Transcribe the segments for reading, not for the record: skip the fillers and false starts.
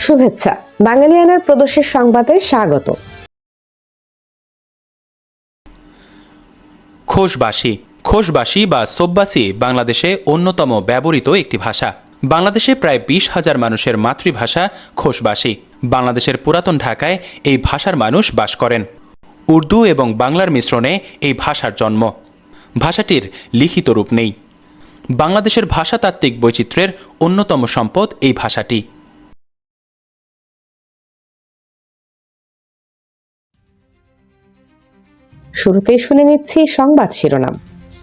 শুভেচ্ছা। বাঙালিয়ানার প্রদোষের সংবাদে স্বাগত। খোশবাসী বা সোববাসী বাংলাদেশে অন্যতম ব্যবহৃত একটি ভাষা। বাংলাদেশে প্রায় 20,000 মানুষের মাতৃভাষা খোশবাসী। বাংলাদেশের পুরাতন ঢাকায় এই ভাষার মানুষ বাস করেন। উর্দু এবং বাংলার মিশ্রণে এই ভাষার জন্ম। ভাষাটির লিখিত রূপ নেই। বাংলাদেশের ভাষাতাত্ত্বিক বৈচিত্র্যের অন্যতম সম্পদ এই ভাষাটি। শুরুতেই শুনে নিচ্ছি সংবাদ শিরোনাম।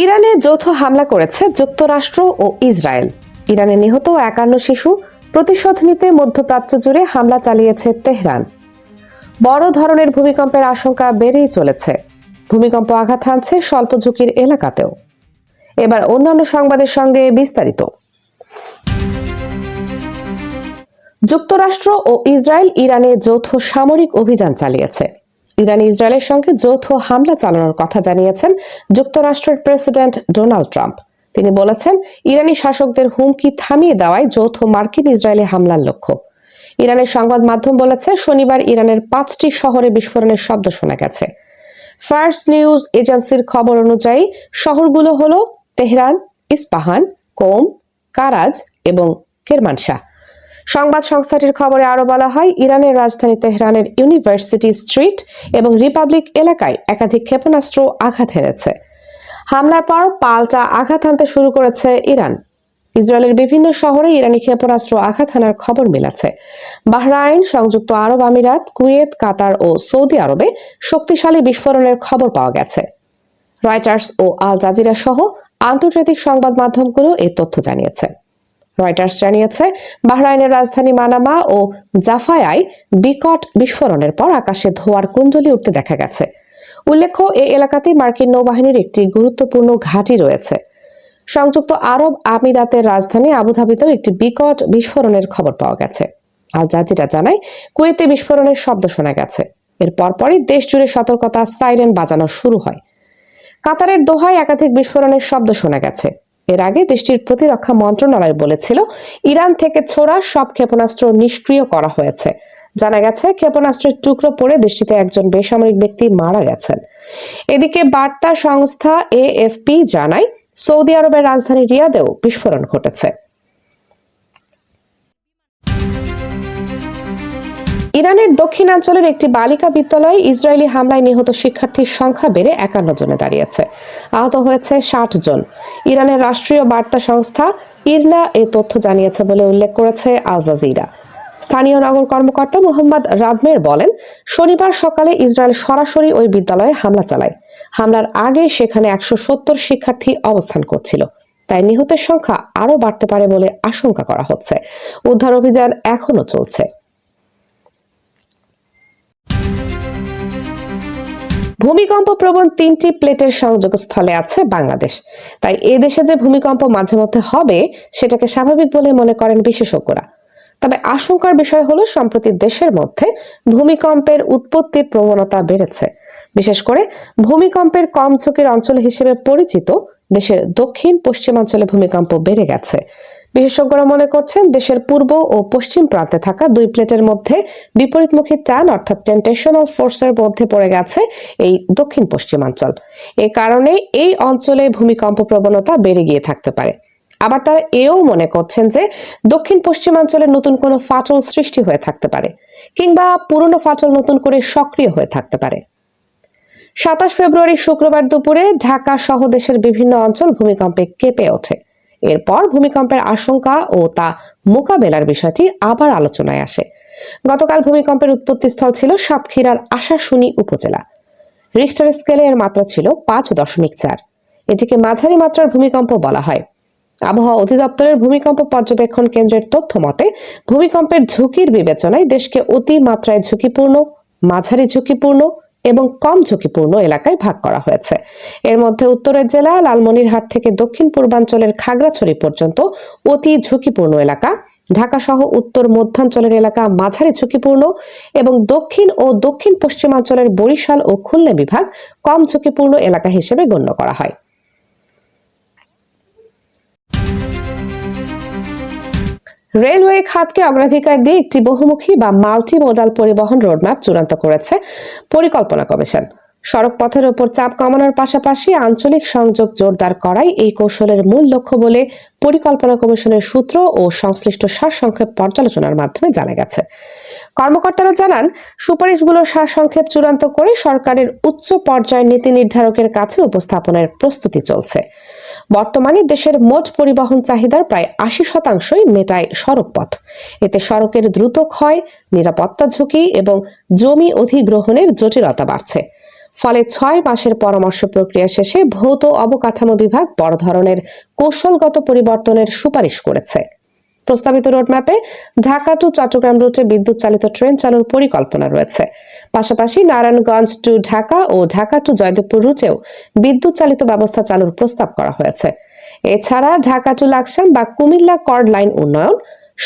ইরানে যৌথ হামলা করেছে যুক্তরাষ্ট্র ও ইসরায়েল। ইরানে নিহত 51 শিশু। প্রতিশোধ নিতে মধ্যপ্রাচ্য জুড়ে হামলা চালিয়েছে তেহরান। বড় ধরনের ভূমিকম্পের আশঙ্কা বেড়েই চলেছে। ভূমিকম্প আঘাত হানছে স্বল্প ঝুঁকির এলাকাতেও। এবার অন্যান্য সংবাদের সঙ্গে বিস্তারিত। যুক্তরাষ্ট্র ও ইসরায়েল ইরানে যৌথ সামরিক অভিযান চালিয়েছে। ইরান ইসরায়েলের সঙ্গে যৌথ হামলা চালানোর কথা জানিয়েছেন যুক্তরাষ্ট্রের প্রেসিডেন্ট ডোনাল্ড ট্রাম্প। তিনি বলেছেন, ইরানি শাসকদের হুমকি থামিয়ে দেওয়ায় যৌথ মার্কিন ইসরায়েলি হামলার লক্ষ্য। ইরানের সংবাদ মাধ্যম বলেছে, শনিবার ইরানের 5টি শহরে বিস্ফোরণের শব্দ শোনা গেছে। ফার্স নিউজ এজেন্সির খবর অনুযায়ী শহরগুলো হল তেহরান, ইস্পাহান, কোম, কারাজ এবং কেরমানশাহ। সংবাদ সংস্থাটির খবরে আরো বলা হয়, ইরানের রাজধানী তেহরানের ইউনিভার্সিটি স্ট্রিট এবং রিপাবলিক এলাকায় একাধিক ক্ষেপণাস্ত্র আঘাত হেনেছে। হামলার পর পাল্টা আঘাত হানতে শুরু করেছে ইরান। ইসরায়েলের বিভিন্ন শহরে ইরানি ক্ষেপণাস্ত্র আঘাত হানার খবর মিলেছে। বাহরাইন, সংযুক্ত আরব আমিরাত, কুয়েত, কাতার ও সৌদি আরবে শক্তিশালী বিস্ফোরণের খবর পাওয়া গেছে। রয়টার্স ও আল জাজিরা সহ আন্তর্জাতিক সংবাদ মাধ্যমগুলো এই তথ্য জানিয়েছে। রয়টার্স জানিয়েছে, বাহরাইনের রাজধানী মানামা ও জাফায়ায় বিকট বিস্ফোরণের পর আকাশে ধোঁয়ার কুণ্ডলী উঠতে দেখা গেছে। উল্লেখ্য, এই এলাকাতেই মার্কিন নৌবাহিনীর একটি গুরুত্বপূর্ণ ঘাঁটি রয়েছে। সংযুক্ত আরব আমিরাতের রাজধানী আবুধাবিতেও একটি বিকট বিস্ফোরণের খবর পাওয়া গেছে। আল জাজিরা জানায়, কুয়েতে বিস্ফোরণের শব্দ শোনা গেছে। এর পরপরই দেশ জুড়ে সতর্কতা সাইরেন বাজানো শুরু হয়। কাতারের দোহায় একাধিক বিস্ফোরণের শব্দ শোনা গেছে। এর আগে দেশটির প্রতিরক্ষা মন্ত্রণালয় বলেছিল, ইরান থেকে ছোড়া সব ক্ষেপণাস্ত্র নিষ্ক্রিয় করা হয়েছে। জানা গেছে, ক্ষেপণাস্ত্রের টুকরো পড়ে দেশটিতে একজন বেসামরিক ব্যক্তি মারা গেছেন। এদিকে বার্তা সংস্থা এএফপি জানায়, সৌদি আরবের রাজধানী রিয়াদেও বিস্ফোরণ ঘটেছে। ইরানের দক্ষিণাঞ্চলের একটি বালিকা বিদ্যালয়ে ইসরায়েলি হামলায় নিহত শিক্ষার্থীর সংখ্যা বেড়ে 51 জনে দাঁড়িয়েছে। আহত হয়েছে 60 জন। ইরানের রাষ্ট্রীয় বার্তা সংস্থা ইরনা এ তথ্য জানিয়েছে বলে উল্লেখ করেছে আল জাজিরা। স্থানীয় নগর কর্মকর্তা মোহাম্মদ রাদমের বলেন, শনিবার সকালে ইসরায়েল সরাসরি ওই বিদ্যালয়ে হামলা চালায়। হামলার আগে সেখানে 170 শিক্ষার্থী অবস্থান করছিল। তাই নিহতের সংখ্যা আরও বাড়তে পারে বলে আশঙ্কা করা হচ্ছে। উদ্ধার অভিযান এখনো চলছে। ভূমিকম্প প্রবণ 3টি প্লেটের সংযোগস্থলে আছে বাংলাদেশ। তাই এ দেশে যে ভূমিকম্প মাঝে মধ্যে হবে সেটাকে স্বাভাবিক বলে মনে করেন বিশেষজ্ঞরা। তবে আশঙ্কার বিষয় হলো, সম্প্রতি দেশের মধ্যে ভূমিকম্পের উৎপত্তির প্রবণতা বেড়েছে। বিশেষ করে ভূমিকম্পের কম ঝুঁকির অঞ্চল হিসেবে পরিচিত দেশের দক্ষিণ পশ্চিমাঞ্চলে ভূমিকম্প বেড়ে গেছে। বিশেষজ্ঞরা মনে করছেন, দেশের পূর্ব ও পশ্চিম প্রান্তে থাকা 2 প্লেটের মধ্যে বিপরীতমুখী টান অর্থাৎ টেনটেশনাল ফোর্সের মধ্যে পড়ে গেছে এই দক্ষিণ পশ্চিমাঞ্চল। এ কারণে এই অঞ্চলে ভূমিকম্প প্রবণতা বেড়ে গিয়ে থাকতে পারে। আবার তারা এও মনে করছেন যে দক্ষিণ পশ্চিমাঞ্চলে নতুন কোনো ফাটল সৃষ্টি হয়ে থাকতে পারে, কিংবা পুরনো ফাটল নতুন করে সক্রিয় হয়ে থাকতে পারে। 27 ফেব্রুয়ারি শুক্রবার দুপুরে ঢাকা সহ দেশের বিভিন্ন অঞ্চল ভূমিকম্পে কেঁপে ওঠে। এরপর ভূমিকম্পের আশঙ্কা ও তা মোকাবেলার বিষয়টি আবার আলোচনায় আসে। গতকাল ভূমিকম্পের উৎপত্তিস্থল ছিল সাতক্ষীরার আশাশুনি উপজেলা। রিখটার স্কেলে এর মাত্রা ছিল 5.4। এটিকে মাঝারি মাত্রার ভূমিকম্প বলা হয়। আবহাওয়া অধিদপ্তরের ভূমিকম্প পর্যবেক্ষণ কেন্দ্রের তথ্য মতে, ভূমিকম্পের ঝুঁকির বিবেচনায় দেশকে অতি মাত্রায় ঝুঁকিপূর্ণ, মাঝারি ঝুঁকিপূর্ণ এবং কম ঝুঁকিপূর্ণ এলাকায় ভাগ করা হয়েছে। এর মধ্যে উত্তরের জেলা লালমনিরহাট থেকে দক্ষিণ পূর্বাঞ্চলের খাগড়াছড়ি পর্যন্ত অতি ঝুঁকিপূর্ণ এলাকা, ঢাকা সহ উত্তর মধ্যাঞ্চলের এলাকা মাঝারি ঝুঁকিপূর্ণ এবং দক্ষিণ ও দক্ষিণ পশ্চিমাঞ্চলের বরিশাল ও খুলনা বিভাগ কম ঝুঁকিপূর্ণ এলাকা হিসেবে গণ্য করা হয়। রেলওয়ে খাতকে অগ্রাধিকার দিয়ে একটি বহুমুখী বা মাল্টি মোডাল পরিবহন রোডম্যাপ চূড়ান্ত করেছে পরিকল্পনা কমিশন। সড়ক পথের ওপর চাপ কমানোর পাশাপাশি আঞ্চলিক সংযোগ জোরদার করাই এই কৌশলের মূল লক্ষ্য বলে পরিকল্পনা কমিশনের সূত্র ও সংশ্লিষ্ট সারসংক্ষেপ পর্যালোচনার মাধ্যমে জানা গেছে। কর্মকর্তারা জানান, সুপারিশগুলোর সারসংক্ষেপ চূড়ান্ত করে সরকারের উচ্চ পর্যায়ের নীতি নির্ধারকের কাছে উপস্থাপনের প্রস্তুতি চলছে। বর্তমানে দেশের মোট পরিবহন চাহিদার প্রায় ৮০% মেটায় সড়কপথ। এতে সড়কের দ্রুত ক্ষয়, নিরাপত্তা ঝুঁকি এবং জমি অধিগ্রহণের জটিলতা বাড়ছে। ফলে ৬ মাসের পরামর্শ প্রক্রিয়া শেষে ভৌত অবকাঠামো বিভাগ বড় ধরনের কৌশলগত পরিবর্তনের সুপারিশ করেছে। প্রস্তাবিত রোডম্যাপে ঢাকা টু চট্টগ্রাম রুটে বিদ্যুৎ চালিত ট্রেন চালুর পরিকল্পনা রয়েছে। পাশাপাশি নারায়ণগঞ্জ টু ঢাকা ও ঢাকা টু জয়দেবপুর রুটেও বিদ্যুৎ চালিত ব্যবস্থা চালুর প্রস্তাব করা হয়েছে। এছাড়া ঢাকা টু লাকসাম বা কুমিল্লা কর্ড লাইন উন্নয়ন,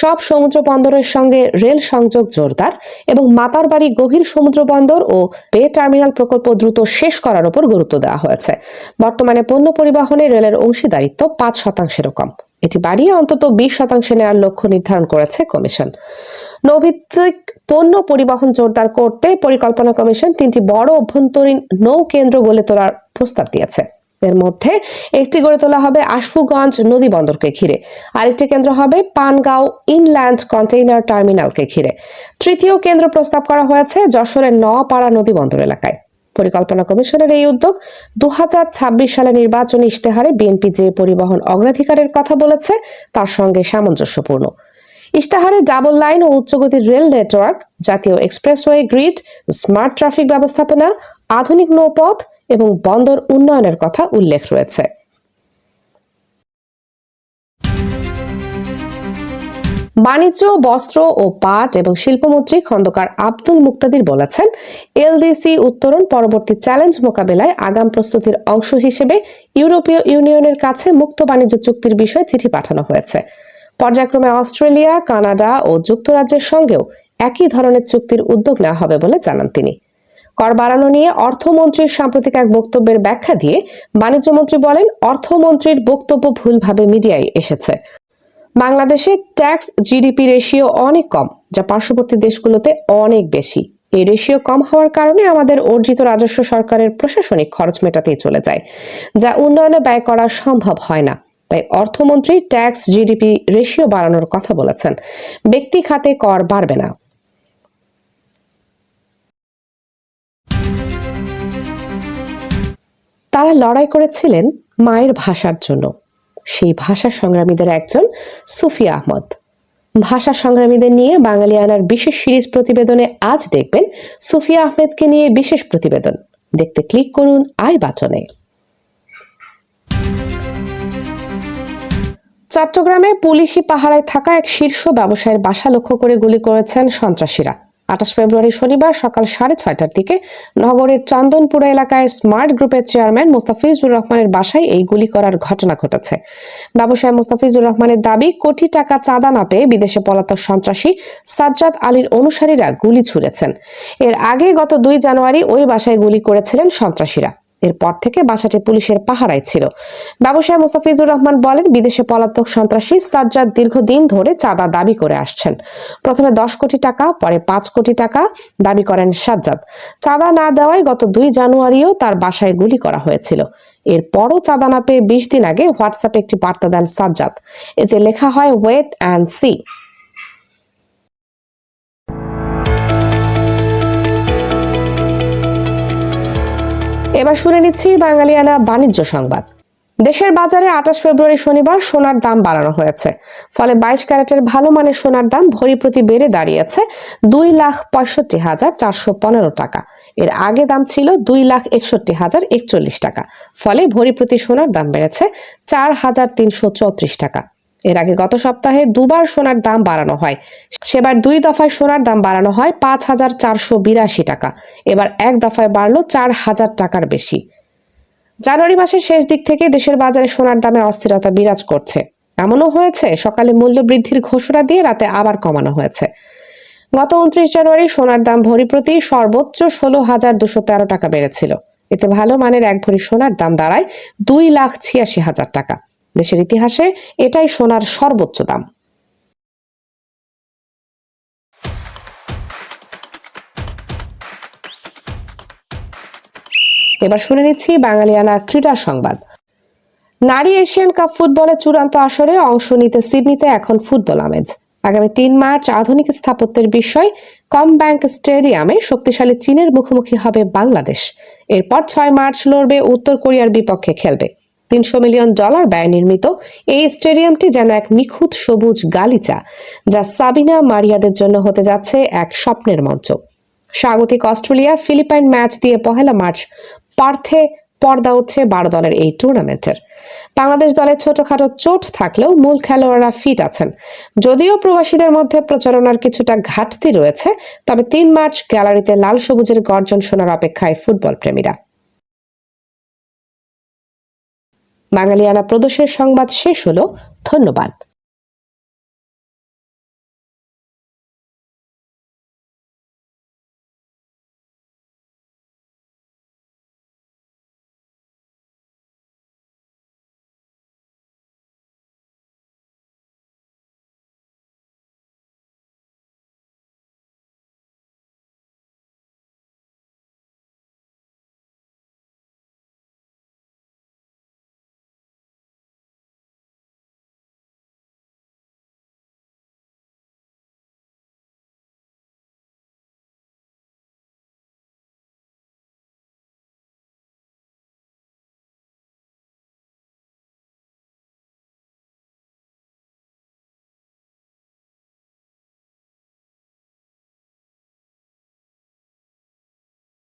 সব সমুদ্র বন্দরের সঙ্গে রেল সংযোগ জোরদার এবং মাতারবাড়ি গভীর সমুদ্র বন্দর ও বে টার্মিনাল প্রকল্প দ্রুত শেষ করার উপর গুরুত্ব দেওয়া হয়েছে। বর্তমানে পণ্য পরিবহনে রেলের অংশীদারিত্ব ৫%-এরও কম। এটি বাড়িয়ে অন্তত ২০% নেওয়ার লক্ষ্য নির্ধারণ করেছে কমিশন। নৌভিত্তিক পণ্য পরিবহন জোরদার করতে পরিকল্পনা কমিশন ৩টি বড় অভ্যন্তরীণ নৌ কেন্দ্র গড়ে তোলার প্রস্তাব দিয়েছে। এর মধ্যে একটি গড়ে তোলা হবে আশুগঞ্জ নদী বন্দরকে ঘিরে, আরেকটি কেন্দ্র হবে পানগাঁও ইনল্যান্ড কন্টেইনার টার্মিনালকে ঘিরে। তৃতীয় কেন্দ্র প্রস্তাব করা হয়েছে যশোরের নোয়াপাড়া নদী বন্দর এলাকায়। পরিকল্পনা কমিশনের এই উদ্যোগ ২০২৬ সালে নির্বাচনী ইশতেহারে বিএনপি যে পরিবহন অগ্রাধিকারের কথা বলেছে তার সঙ্গে সামঞ্জস্যপূর্ণ। ইশতেহারে ডাবল লাইন ও উচ্চগতির রেল নেটওয়ার্ক, জাতীয় এক্সপ্রেসওয়ে গ্রিড, স্মার্ট ট্রাফিক ব্যবস্থাপনা, আধুনিক নৌপথ এবং বন্দর উন্নয়নের কথা উল্লেখ রয়েছে। বাণিজ্য, বস্ত্র ও পাট এবং শিল্পমন্ত্রী খন্দকার আব্দুল মুক্তাদির বলেছেন, এলডিসি উত্তরণ পরবর্তী চ্যালেঞ্জ মোকাবেলায় আগাম প্রস্তুতির অংশ হিসেবে ইউরোপীয় ইউনিয়নের কাছে মুক্ত বাণিজ্য চুক্তির বিষয়ে চিঠি পাঠানো হয়েছে। পর্যায়ক্রমে অস্ট্রেলিয়া, কানাডা ও যুক্তরাজ্যের সঙ্গেও একই ধরনের চুক্তির উদ্যোগ নেওয়া হবে বলে জানান তিনি। কর বাড়ানো নিয়ে অর্থমন্ত্রীর সাম্প্রতিক এক বক্তব্যের ব্যাখ্যা দিয়ে বাণিজ্যমন্ত্রী বলেন, অর্থমন্ত্রীর বক্তব্য ভুলভাবে মিডিয়ায় এসেছে। বাংলাদেশে ট্যাক্স জিডিপি রেশিও অনেক কম, যা পার্শ্ববর্তী দেশগুলোতে অনেক বেশি। এই রেশিও কম হওয়ার কারণে আমাদের অর্জিত রাজস্ব সরকারের প্রশাসনিক খরচ মেটাতেই চলে যায়, যা উন্নয়নে ব্যয় করা সম্ভব হয় না। তাই অর্থমন্ত্রী ট্যাক্স জিডিপি রেশিও বাড়ানোর কথা বলেছেন। ব্যক্তি খাতে কর বাড়বে না। তারা লড়াই করেছিলেন মায়ের ভাষার জন্য। সেই ভাষা সংগ্রামীদের একজন সুফিয়া আহমদ। ভাষা সংগ্রামীদের নিয়ে বাঙালিয়ানার বিশেষ সিরিজ প্রতিবেদনে আজ দেখবেন সুফিয়া আহমেদকে নিয়ে বিশেষ প্রতিবেদন। দেখতে ক্লিক করুন আই বাটনে। চট্টগ্রামে পুলিশি পাহারায় থাকা এক শীর্ষ ব্যবসায়ীর বাসা লক্ষ্য করে গুলি করেছেন সন্ত্রাসীরা। ২৮ ফেব্রুয়ারি শনিবার সকাল ৬:৩০টার দিকে নগরের চন্দনপুরা এলাকায় স্মার্ট গ্রুপের চেয়ারম্যান মোস্তাফিজুর রহমানের বাসায় এই গুলি করার ঘটনা ঘটেছে। ব্যবসায়ী মোস্তাফিজুর রহমানের দাবি, কোটি টাকা চাঁদা না পেয়ে বিদেশে পলাতক সন্ত্রাসী সাজ্জাদ আলীর অনুসারীরা গুলি ছুড়েছেন। এর আগে গত ২ জানুয়ারি ওই বাসায় গুলি করেছিলেন সন্ত্রাসীরা। এরপর থেকে বাসাটি পুলিশের পাহারায় ছিল। ব্যবসায়ী মোস্তাফিজুর রহমান বলেন, বিদেশে পলাতক সন্ত্রাসী সাজ্জাদ দীর্ঘদিন ধরে চাঁদা দাবি করে আসছেন। প্রথমে ১০ কোটি টাকা, পরে ৫ কোটি টাকা দাবি করেন সাজ্জাদ। চাঁদা না দেওয়ায় গত ২ জানুয়ারিও তার বাসায় গুলি করা হয়েছিল। এরপরও চাঁদা না পেয়ে ২০ দিন আগে হোয়াটসঅ্যাপে একটি বার্তা দেন সাজ্জাদ। এতে লেখা হয়, ওয়েট অ্যান্ড সি। এবার শুনে নিচ্ছি বাঙালিয়ানা বাণিজ্য সংবাদ। দেশের বাজারে ২৮ ফেব্রুয়ারি শনিবার সোনার দাম বাড়ানো হয়েছে। ফলে ২২ ক্যারেটের ভালো মানের সোনার দাম ভরি প্রতি বেড়ে দাঁড়িয়েছে ২,৬৫,৪১৫ টাকা। এর আগে দাম ছিল ২,৬১,০৪১ টাকা। ফলে ভরি প্রতি সোনার দাম বেড়েছে ৪,৩৩৪ টাকা। এর আগে গত সপ্তাহে দুবার সোনার দাম বাড়ানো হয়। সেবার ২ দফায় সোনার দাম বাড়ানো হয় ৫,৪৮২ টাকা। এবার এক দফায় বাড়লো ৪,০০০ টাকার বেশি। জানুয়ারি মাসের শেষ দিক থেকে দেশের বাজারে সোনার দামে অস্থিরতা বিরাজ করছে। এমনও হয়েছে, সকালে মূল্য বৃদ্ধির ঘোষণা দিয়ে রাতে আবার কমানো হয়েছে। গত ২৯ জানুয়ারি সোনার দাম ভরি প্রতি সর্বোচ্চ ১৬,২১৩ টাকা বেড়েছিল। এতে ভালো মানের এক ভরি সোনার দাম দাঁড়ায় ২,৮৬,০০০ টাকা। দেশের ইতিহাসে এটাই সোনার সর্বোচ্চ দাম। এবার শুনে নিচ্ছি বাঙালিয়ানা ক্রীড়া সংবাদ। নারী এশিয়ান কাপ ফুটবলের চূড়ান্ত আসরে অংশ নিতে সিডনিতে এখন ফুটবল আমেজ। আগামী ৩ মার্চ আধুনিক স্থাপত্যের বিষয় কমব্যাংক স্টেডিয়ামে শক্তিশালী চীনের মুখোমুখি হবে বাংলাদেশ। এরপর ৬ মার্চ লড়বে উত্তর কোরিয়ার বিপক্ষে খেলবে। $৩০০ মিলিয়ন ব্যয় নির্মিত এই স্টেডিয়ামটি যেন এক নিখুঁত সবুজ গালিচা, যা সাবিনা মারিয়াদের জন্য হতে যাচ্ছে এক স্বপ্নের মঞ্চ। স্বাগতিক অস্ট্রেলিয়া ফিলিপাইন ম্যাচ দিয়ে ১ মার্চ পার্থে পর্দা উঠছে ১২ দলের এই টুর্নামেন্টের। বাংলাদেশ দলের ছোটখাটো চোট থাকলেও মূল খেলোয়াড়রা ফিট আছেন। যদিও প্রবাসীদের মধ্যে প্রচারণার কিছুটা ঘাটতি রয়েছে, তবে ৩ মার্চ গ্যালারিতে লাল সবুজের গর্জন শোনার অপেক্ষায় ফুটবল প্রেমীরা। বাঙালিয়ানা প্রদেশের সংবাদ শেষ হলো। ধন্যবাদ।